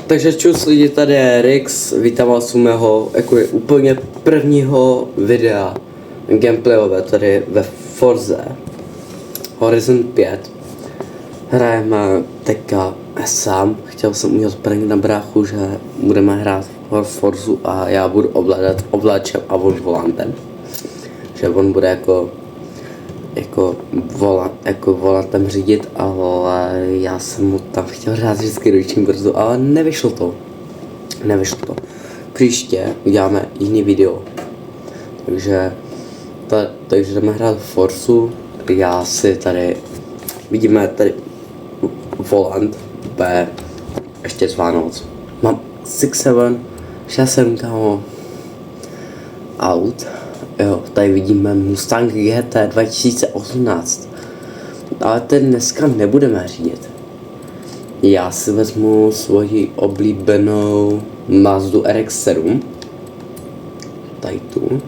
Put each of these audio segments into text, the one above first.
Takže čus lidi, tady je Rix, vítám vás u mého jako úplně prvního videa gameplayové tady ve Forze Horizon 5. Hrajeme teďka sám, chtěl jsem udělat prank na bráchu, že budeme hrát Forzu a já budu ovládat ovláčem a on volantem. Že on bude jako volantem řídit, ale já jsem mu tam chtěl hrát vždycky ručním brzu, ale nevyšlo to. Příště uděláme jiný video. Takže jdeme hrát Forzu. Já si tady vidíme tady volant B ještě z Vánoc. Mám 6-7 kámo aut. Jo, tady vidíme Mustang GT 2018. Ale ten dneska nebudeme řídit. Já si vezmu svoji oblíbenou Mazdu RX-7. Tady tu.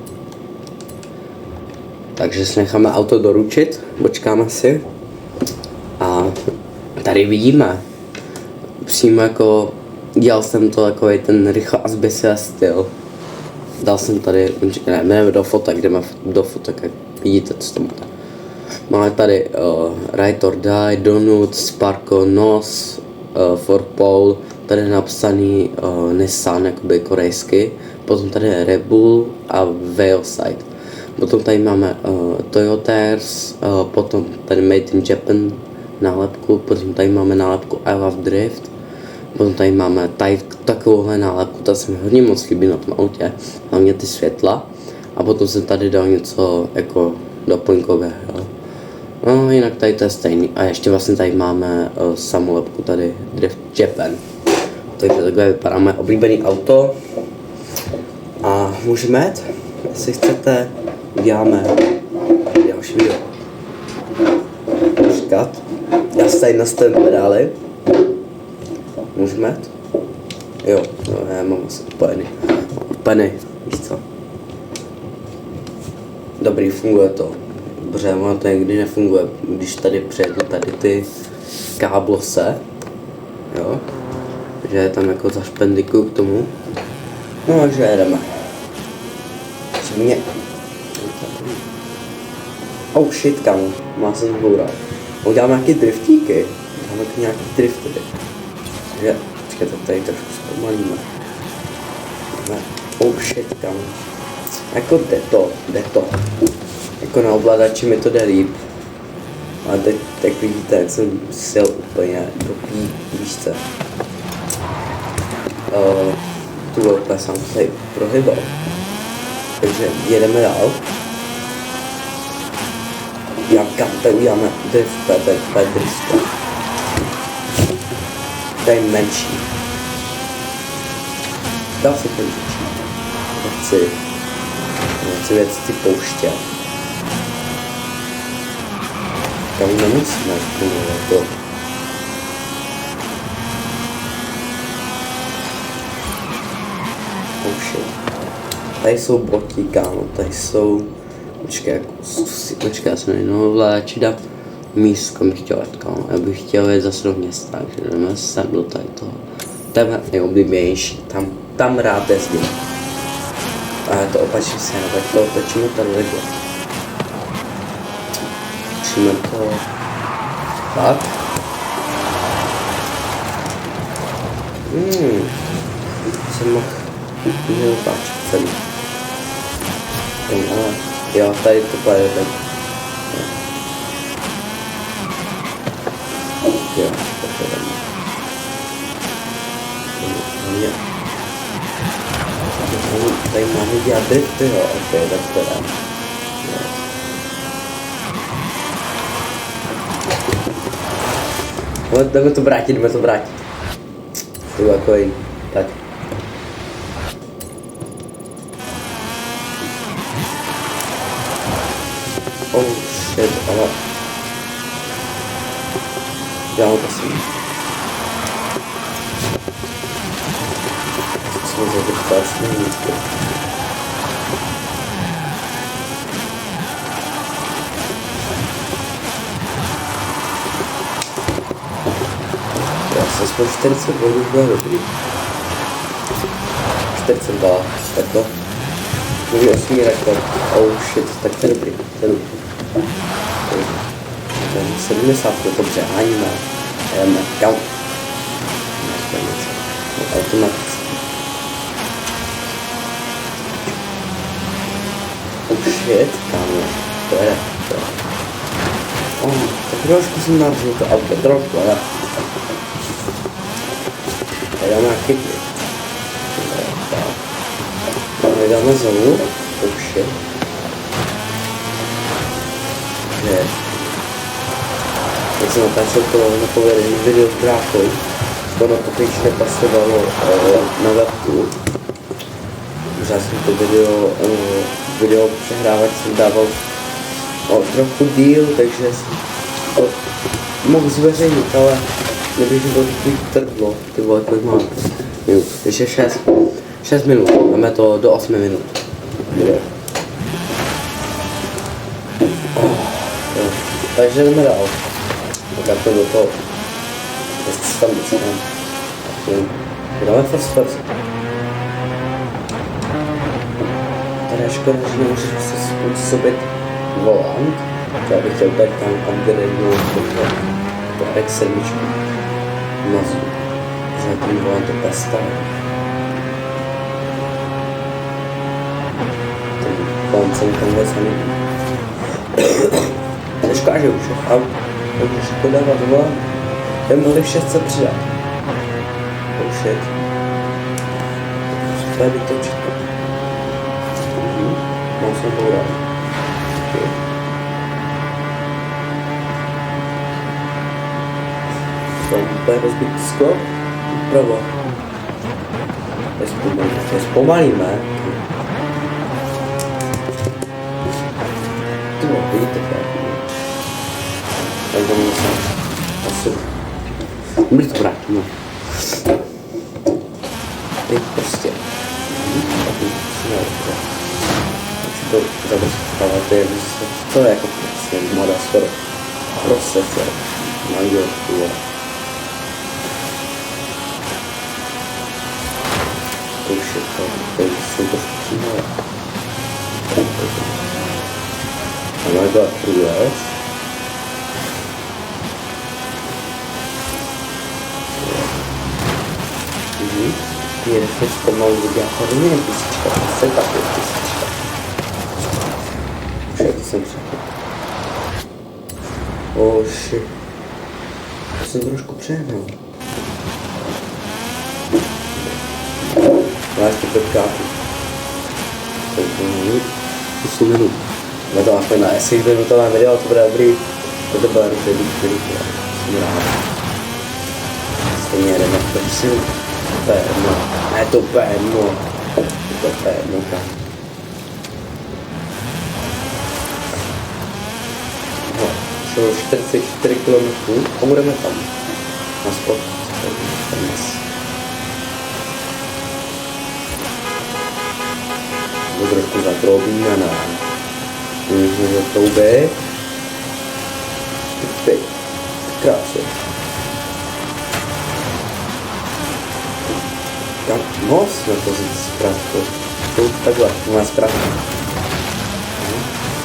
Takže si necháme auto doručit, počkáme si. A tady vidíme. Přímo jako, dělal jsem to jako ten rychle a zběsilý styl. Dal jsem tady, ne do fotek, jdeme do fotek, jak vidíte, co to máte. Máme tady Ride or Die, Donut, Sparko, Nos, Ford Pole, tady je napsaný Nissan, jakoby korejsky, potom tady je Red Bull a Veilside. Potom tady máme Toyoters, potom tady Made in Japan nálepku, potom tady máme nálepku I Love Drift. Potom tady máme takovouhle nálepku, ta se mi hodně moc líbí na tom autě, hlavně ty světla. A potom jsem tady dal něco jako doplňkového. No jinak tady to je stejný. A ještě vlastně tady máme samolepku tady Drift Japan. Takže takhle vypadá moje oblíbené auto. A můžeme jet? Jestli chcete, uděláme další video. Počkat. Já si tady nastavím pedály. Můžeme jít? Jo, já mám asi upený, víš co? Dobrý, funguje to. Dobře, ono to někdy nefunguje, když tady přejdu tady ty káblose. Jo, že je tam jako zašpendikuju k tomu. No takže jedeme. Mě. Oh shit, kámo, má jsem zboural. Uděláme nějaký driftíky. Uděláme nějaký drifty. Takže, počkejte, tady trošku zpomalíme. Oh shit, kam. Jako jde to. Jako na ovladači mi to jde líp. Ale teď tak vidíte, jak jsem sil úplně do píšce. Tu velké jsem tady prohybal. Takže jedeme dál. Jak tady uděláme drift, to je drift. To je menší. Dá se to menší. Nechci věc ty pouště. Tam nemusíme zprůvat to. Pouště. Tady jsou bloky, kámo, tady jsou. Počkej, já jsem jenom vláči dát místo, bych chtěl jet, kámo. Já bych chtěl jet zase do města, takže jdeme sem do tady toho. Tam je nejoblíbenější, tam rád jezdím. A je to opačně se, tak to otočíme tady takhle. Otočíme to tak. Jsem mohl neutáčet celý. Jo, tady to pojede tak. Jo, tak to jdeme. Tady máme dělat drifty, jo, ok, tak to dám. No, jdeme to vrátit. To bylo jako jiný, tak. Oh shit, ale... Dělám to si. Jsme zadrkat s ním místo. Aspoň 40 bodů bude dobrý. 42, tak to. Můj 8 rekord. Oh shit, tak to je dobrý. To je dobrý. 70, dobře, háníme. Jdeme, kam? Automaticky. Oh shit, kámo. To je. Tak trošku jsem naržil to auto, trošku, ale... Tady dáme nějaký klid. Tady dáme znovu. Oh shit. Takže... Jak jsem natáčel to nepovedený video s bráchou, to na to teď nepasovalo na webku. Já jsem to video přehrávat jsem dával trochu díl, takže jsem to mohl zveřejnit, ale neběž to takový trdlo, ty vole, kolik mám minut, ještě 6 minut, máme to do 8 minut. Takže jdeme dál. Tak to do toho. Jestli se tam dostaneme. Dáme first person. Tady je škoda, že nemůžeš si způsobit volant. Já bych chtěl tady tam upgradenout to X7. Mazu. Že ten volant to postavím. Ten volant jsem tam vůbec nelíbí. Ale škoda, že už je aut. Takže škoda volant. Jdeme mohli vše se přidat. Oh shit. To je vytočit. Mám se bourat. Okay. To je rozbit sklo. Pravo. Zpomalíme. Tyvo, vidíte fakt. Tak to musím. Asi. Dobrý to brát, no. Teď prostě. To zabezpečovat, to je jako prostě moda skoro. Procesor. Mango, jo. To už je to jsem to zpřímal. A máme to věc. Je reflex pomalu vydělá hodně písnička, to je taky písnička. Už jak jsem řekl. Oh shit. To jsem trošku přehnal. Já ještě 5 kápů. To je 8 minut. Na to aspoň na 10 minutové video, to bude dobrý. To bude dobrý video. Jsem rád. Stejně jdeme v prsilu. Perno, è to perno, kámo. No, šlo 44 km a budeme tam. Na spot. To trošku zatroubíme na toubě. Teď, krásně. Tam moc na pozici zprávku. To takhle, má zprávku.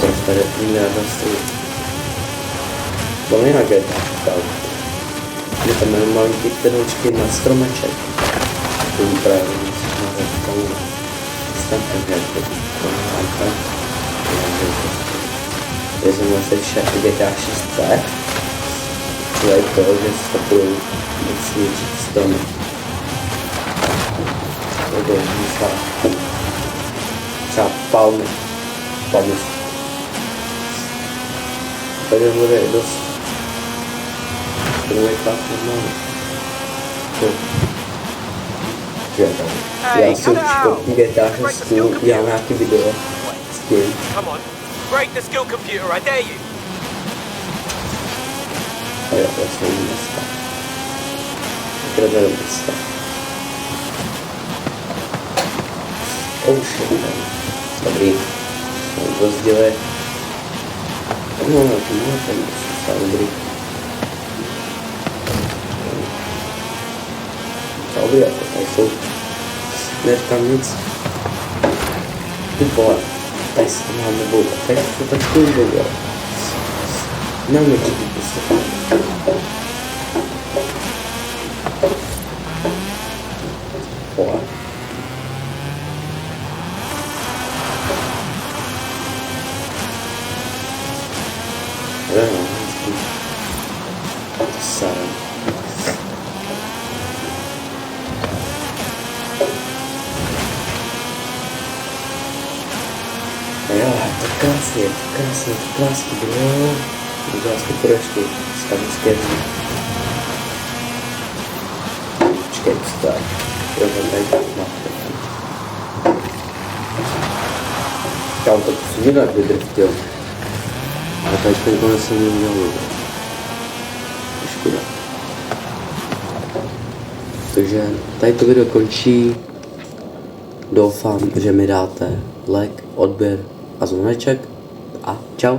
To tady jiné zastavit. To není na GTA čekal. Je tam jenom malinký trnočky na stromeček. To je právě něco na zprávku. Stanka nějaké. Je jsem vlastně GTA 6C. To je to, že se budou snížit stromy. To je třeba palmy. Tady bude dost. To je tak normálně. Já si určitě GTA 6 dělám nějaký video s tím. Break the skill computer, I dare you. A já vlastně dneska. Kde to je dneska? Oh shit, dobrý. Rozděle. No, to je docela dobrý. Dobrý, jako tady jsou. Neříkám nic. Ty vole, tady se máme bouvat, tady se to taky bouvat. Nám určitě prostě. Vole. Jo, hezký. To sárem. Jo, to krásně, bylo. Krásně prošky, stavické. Počkej, vstaj. Jo, tady tak má. Kámo, to si jinak vydrftil. Ale tady ten konec jsem neudělal. Škoda. Takže tady to video končí. Doufám, že mi dáte like, odběr a zvoneček. A čau.